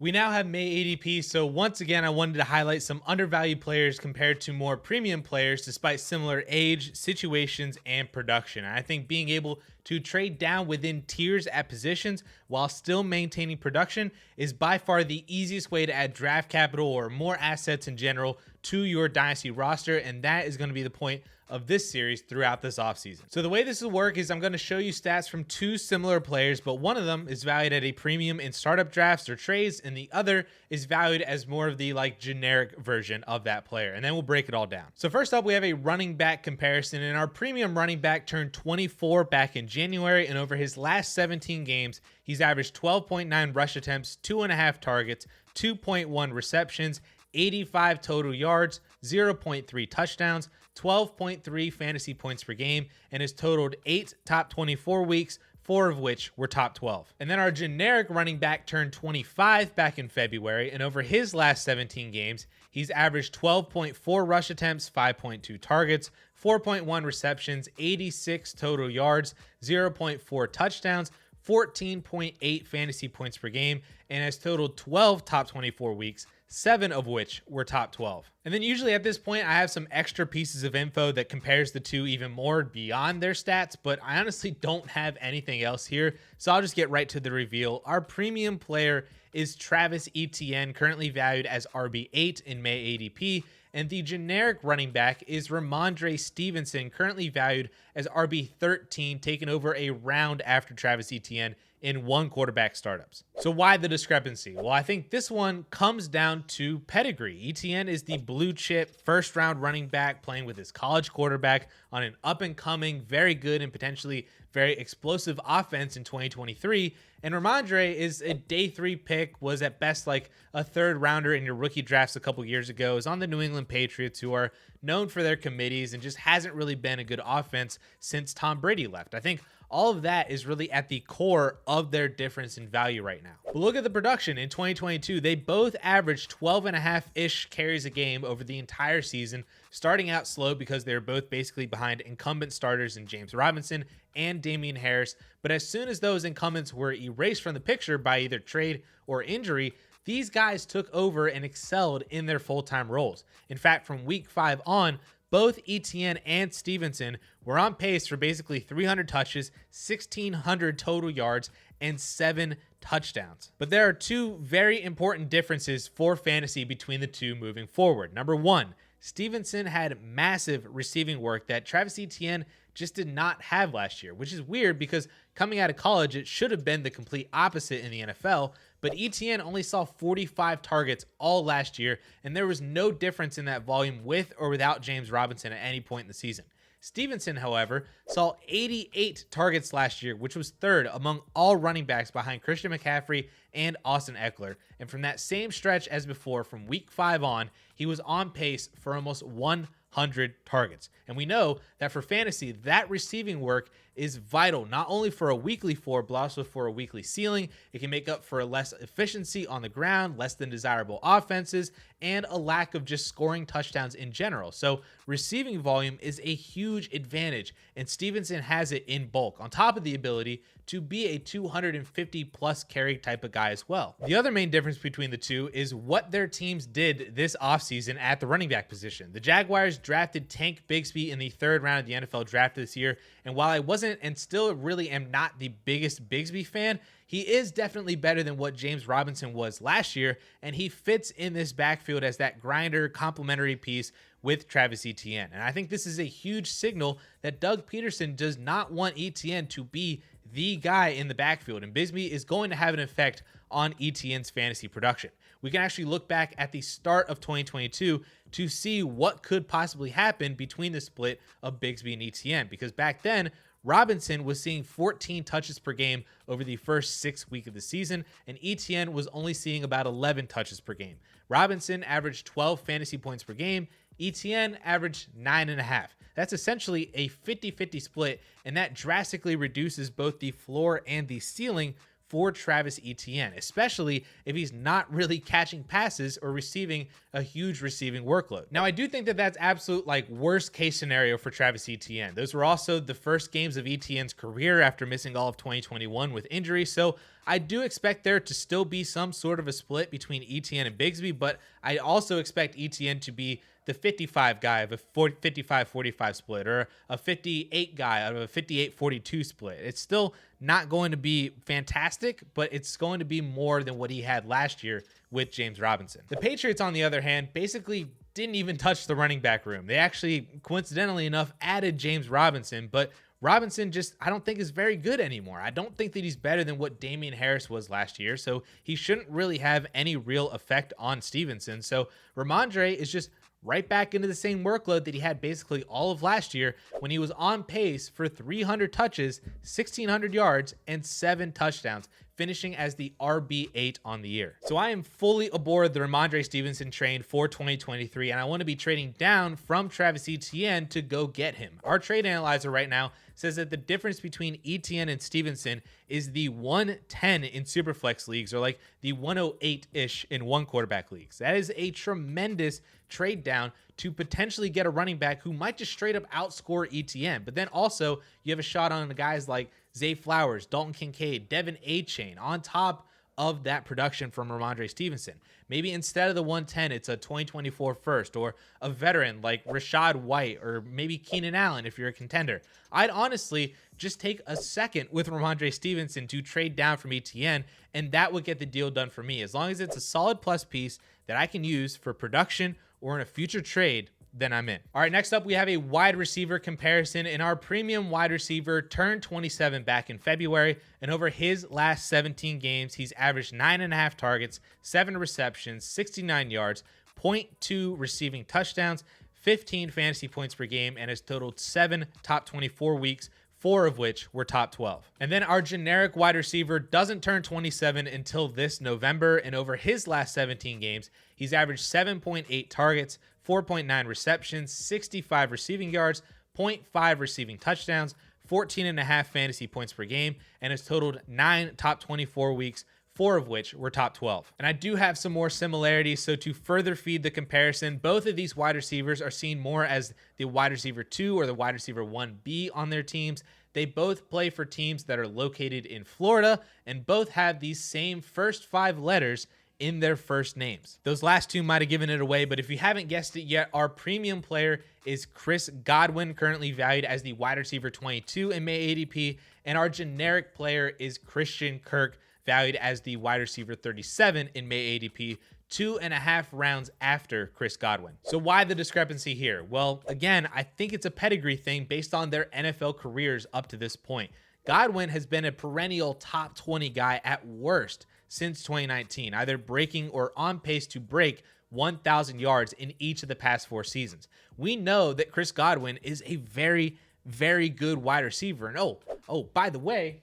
We now have May ADP, so once again, I wanted to highlight some undervalued players compared to more premium players despite similar age, situations, and production. And I think being able to trade down within tiers at positions while still maintaining production is by far the easiest way to add draft capital or more assets in general to your dynasty roster, and that is going to be the point of this series throughout this offseason. So the way this will work is I'm going to show you stats from two similar players, but one of them is valued at a premium in startup drafts or trades, and the other is valued as more of the generic version of that player. And then we'll break it all down. So first up, we have a running back comparison, and our premium running back turned 24 back in January, and over his last 17 games, he's averaged 12.9 rush attempts, 2.5 targets, 2.1 receptions, 85 total yards, 0.3 touchdowns, 12.3 fantasy points per game, and has totaled 8 top 24 weeks, 4 of which were top 12. And then our generic running back turned 25 back in February, and over his last 17 games, he's averaged 12.4 rush attempts, 5.2 targets, 4.1 receptions, 86 total yards, 0.4 touchdowns, 14.8 fantasy points per game, and has totaled 12 top 24 weeks, 7 of which were top 12. And then usually at this point, I have some extra pieces of info that compares the two even more beyond their stats, but I honestly don't have anything else here, so I'll just get right to the reveal. Our premium player is Travis Etienne, currently valued as RB8 in May ADP, and the generic running back is Rhamondre Stevenson, currently valued as RB13, taken over a round after Travis Etienne in one quarterback startups. So why the discrepancy? Well, I think this one comes down to pedigree. Etienne is the blue chip first round running back playing with his college quarterback on an up and coming, very good and potentially very explosive offense in 2023. And Rhamondre is a day 3 pick, was at best like a third rounder in your rookie drafts a couple years ago, is on the New England Patriots, who are known for their committees and just hasn't really been a good offense since Tom Brady left. I think all of that is really at the core of their difference in value right now. But look at the production in 2022. They both averaged 12.5-ish carries a game over the entire season, starting out slow because they were both basically behind incumbent starters in James Robinson and Damian Harris. But as soon as those incumbents were erased from the picture by either trade or injury, these guys took over and excelled in their full-time roles. In fact, from week 5 on, both Etienne and Stevenson were on pace for basically 300 touches, 1,600 total yards, and 7 touchdowns. But there are two very important differences for fantasy between the two moving forward. Number one, Stevenson had massive receiving work that Travis Etienne just did not have last year, which is weird because coming out of college, it should have been the complete opposite in the NFL. But Etienne only saw 45 targets all last year, and there was no difference in that volume with or without James Robinson at any point in the season. Stevenson, however, saw 88 targets last year, which was third among all running backs behind Christian McCaffrey and Austin Eckler. And from that same stretch as before, from week 5 on, he was on pace for almost 100 targets. And we know that for fantasy, that receiving work is vital, not only for a weekly floor, but also for a weekly ceiling. It can make up for less efficiency on the ground, less than desirable offenses, and a lack of just scoring touchdowns in general. So receiving volume is a huge advantage, and Stevenson has it in bulk, on top of the ability to be a 250 plus carry type of guy as well. The other main difference between the two is what their teams did this offseason at the running back position. The Jaguars drafted Tank Bigsby in the 3rd round of the NFL draft this year, and while I wasn't and still really am not the biggest Bigsby fan, he is definitely better than what James Robinson was last year, and he fits in this backfield as that grinder complementary piece with Travis Etienne. And I think this is a huge signal that Doug Peterson does not want Etienne to be the guy in the backfield, and Bigsby is going to have an effect on Etienne's fantasy production. We can actually look back at the start of 2022 to see what could possibly happen between the split of Bigsby and Etienne, because back then, Robinson was seeing 14 touches per game over the first 6 weeks of the season, and Etienne was only seeing about 11 touches per game. Robinson averaged 12 fantasy points per game. Etienne averaged 9.5. That's essentially a 50-50 split, and that drastically reduces both the floor and the ceiling for Travis Etienne, especially if he's not really catching passes or receiving a huge receiving workload. Now, I do think that that's absolute worst case scenario for Travis Etienne. Those were also the first games of Etienne's career after missing all of 2021 with injury, so I do expect there to still be some sort of a split between ETN and Bigsby, but I also expect ETN to be the 55 guy of a 55-45 split, or a 58 guy out of a 58-42 split. It's still not going to be fantastic, but it's going to be more than what he had last year with James Robinson. The Patriots, on the other hand, basically didn't even touch the running back room. They actually, coincidentally enough, added James Robinson, but Robinson just, I don't think, is very good anymore. I don't think that he's better than what Damian Harris was last year, so he shouldn't really have any real effect on Stevenson. So Rhamondre is just right back into the same workload that he had basically all of last year, when he was on pace for 300 touches, 1,600 yards, and 7 touchdowns, finishing as the RB8 on the year. So I am fully aboard the Rhamondre Stevenson train for 2023, and I want to be trading down from Travis Etienne to go get him. Our trade analyzer right now says that the difference between Etienne and Stevenson is the 110 in Superflex leagues, or like the 108-ish in one quarterback leagues. That is a tremendous trade down to potentially get a running back who might just straight up outscore Etienne. But then also you have a shot on the guys like Zay Flowers, Dalton Kincaid, Devin A-Chain on top of that production from Rhamondre Stevenson. Maybe instead of the 110, it's a 2024 first, or a veteran like Rashad White, or maybe Keenan Allen if you're a contender. I'd honestly just take a second with Rhamondre Stevenson to trade down from ETN, and that would get the deal done for me. As long as it's a solid plus piece that I can use for production or in a future trade, then I'm in. All right, next up, we have a wide receiver comparison. In our premium wide receiver turned 27 back in February, and over his last 17 games, he's averaged 9.5 targets, 7 receptions, 69 yards, 0.2 receiving touchdowns, 15 fantasy points per game, and has totaled 7 top 24 weeks, 4 of which were top 12. And then our generic wide receiver doesn't turn 27 until this November, and over his last 17 games, he's averaged 7.8 targets, 4.9 receptions, 65 receiving yards, 0.5 receiving touchdowns, 14.5 fantasy points per game, and has totaled 9 top 24 weeks, 4 of which were top 12. And I do have some more similarities, so to further feed the comparison, both of these wide receivers are seen more as the wide receiver 2 or the wide receiver 1B on their teams. They both play for teams that are located in Florida, and both have these same first 5 letters in their first names. Those last 2 might have given it away, but if you haven't guessed it yet, our premium player is Chris Godwin, currently valued as the wide receiver 22 in May ADP, and our generic player is Christian Kirk, valued as the wide receiver 37 in May ADP, 2.5 rounds after Chris Godwin. So why the discrepancy here? Well, again, I think it's a pedigree thing based on their NFL careers up to this point. Godwin has been a perennial top 20 guy at worst since 2019, either breaking or on pace to break 1,000 yards in each of the past 4 seasons. We know that Chris Godwin is a very, very good wide receiver. And oh, by the way,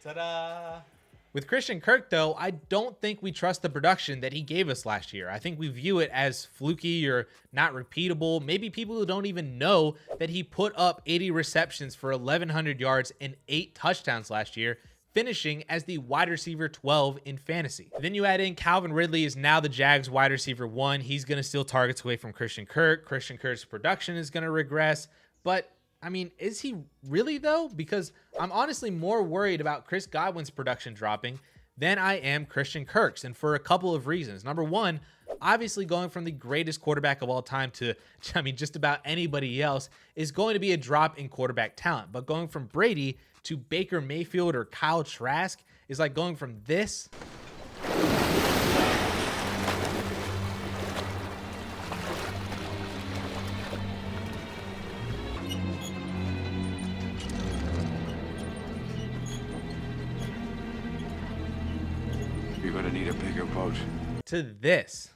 ta-da! With Christian Kirk, though, I don't think we trust the production that he gave us last year. I think we view it as fluky or not repeatable. Maybe people who don't even know that he put up 80 receptions for 1,100 yards and 8 touchdowns last year, finishing as the wide receiver 12 in fantasy. Then you add in Calvin Ridley is now the Jags wide receiver 1. He's going to steal targets away from Christian Kirk. Christian Kirk's production is going to regress. But, I mean, is he really, though? Because I'm honestly more worried about Chris Godwin's production dropping than I am Christian Kirk's, and for a couple of reasons. Number one, obviously going from the greatest quarterback of all time to, I mean, just about anybody else is going to be a drop in quarterback talent. But going from Brady to Baker Mayfield or Kyle Trask is like going from this You're gonna need a bigger boat. to this.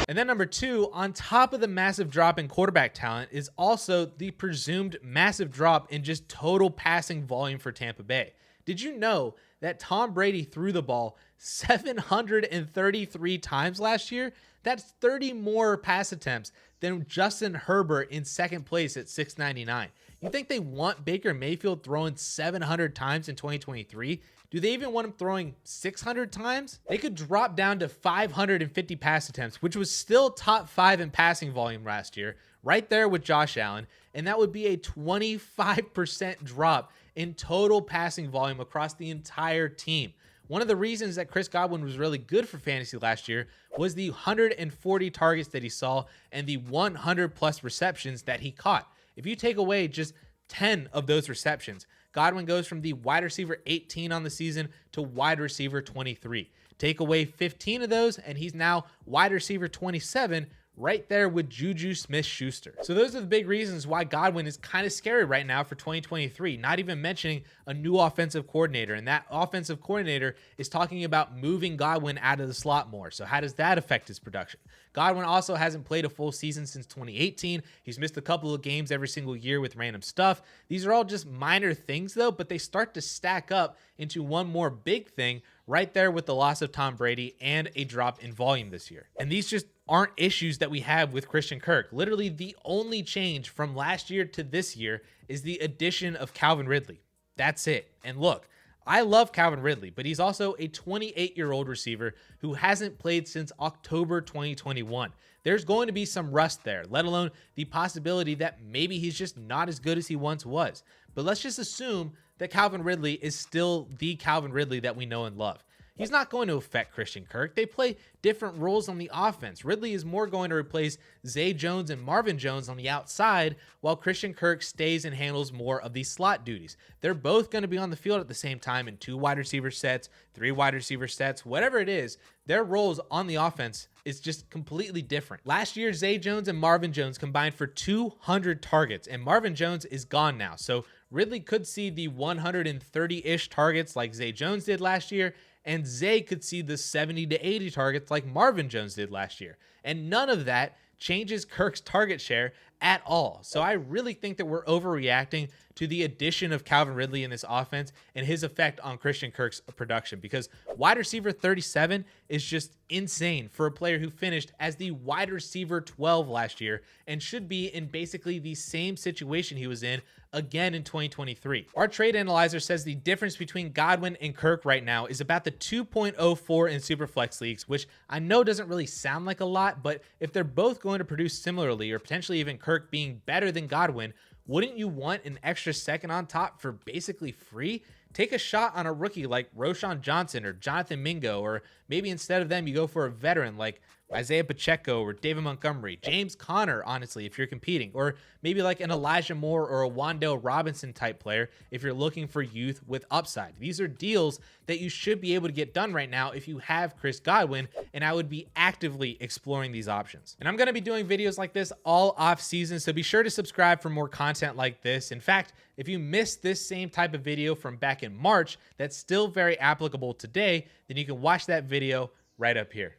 And then number 2, on top of the massive drop in quarterback talent is also the presumed massive drop in just total passing volume for Tampa Bay. Did you know that Tom Brady threw the ball 733 times last year? That's 30 more pass attempts than Justin Herbert in second place at 699. You think they want Baker Mayfield throwing 700 times in 2023? Do they even want him throwing 600 times? They could drop down to 550 pass attempts, which was still top 5 in passing volume last year, right there with Josh Allen, and that would be a 25% drop in total passing volume across the entire team. One of the reasons that Chris Godwin was really good for fantasy last year was the 140 targets that he saw and the 100 plus receptions that he caught. If you take away just 10 of those receptions, Godwin goes from the wide receiver 18 on the season to wide receiver 23. Take away 15 of those, and he's now wide receiver 27, right there with Juju Smith-Schuster. So those are the big reasons why Godwin is kind of scary right now for 2023, not even mentioning a new offensive coordinator. And that offensive coordinator is talking about moving Godwin out of the slot more. So how does that affect his production? Godwin also hasn't played a full season since 2018. He's missed a couple of games every single year with random stuff. These are all just minor things though, but they start to stack up into one more big thing right there with the loss of Tom Brady and a drop in volume this year. And these just aren't issues that we have with Christian Kirk. Literally the only change from last year to this year is the addition of Calvin Ridley. That's it. And look, I love Calvin Ridley, but he's also a 28-year-old receiver who hasn't played since October 2021. There's going to be some rust there, let alone the possibility that maybe he's just not as good as he once was. But let's just assume that Calvin Ridley is still the Calvin Ridley that we know and love. He's not going to affect Christian Kirk. They play different roles on the offense. Ridley is more going to replace Zay Jones and Marvin Jones on the outside, while Christian Kirk stays and handles more of the slot duties. They're both going to be on the field at the same time in 2 wide receiver sets, 3 wide receiver sets, whatever it is. Their roles on the offense is just completely different. Last year, Zay Jones and Marvin Jones combined for 200 targets, and Marvin Jones is gone now. So Ridley could see the 130-ish targets like Zay Jones did last year, and Zay could see the 70 to 80 targets like Marvin Jones did last year. And none of that changes Kirk's target share at all. So I really think that we're overreacting to the addition of Calvin Ridley in this offense and his effect on Christian Kirk's production, because wide receiver 37 is just insane for a player who finished as the wide receiver 12 last year and should be in basically the same situation he was in again in 2023. Our trade analyzer says the difference between Godwin and Kirk right now is about the 2.04 in Superflex leagues, which I know doesn't really sound like a lot, but if they're both going to produce similarly, or potentially even Kirk being better than Godwin, wouldn't you want an extra second on top for basically free? Take a shot on a rookie like Roshan Johnson or Jonathan Mingo, or maybe instead of them, you go for a veteran like Isaiah Pacheco or David Montgomery, James Conner, honestly, if you're competing, or maybe like an Elijah Moore or a Wan'Dale Robinson type player if you're looking for youth with upside. These are deals that you should be able to get done right now if you have Chris Godwin, and I would be actively exploring these options. And I'm going to be doing videos like this all off season, so be sure to subscribe for more content like this. In fact, if you missed this same type of video from back in March that's still very applicable today, then you can watch that video right up here.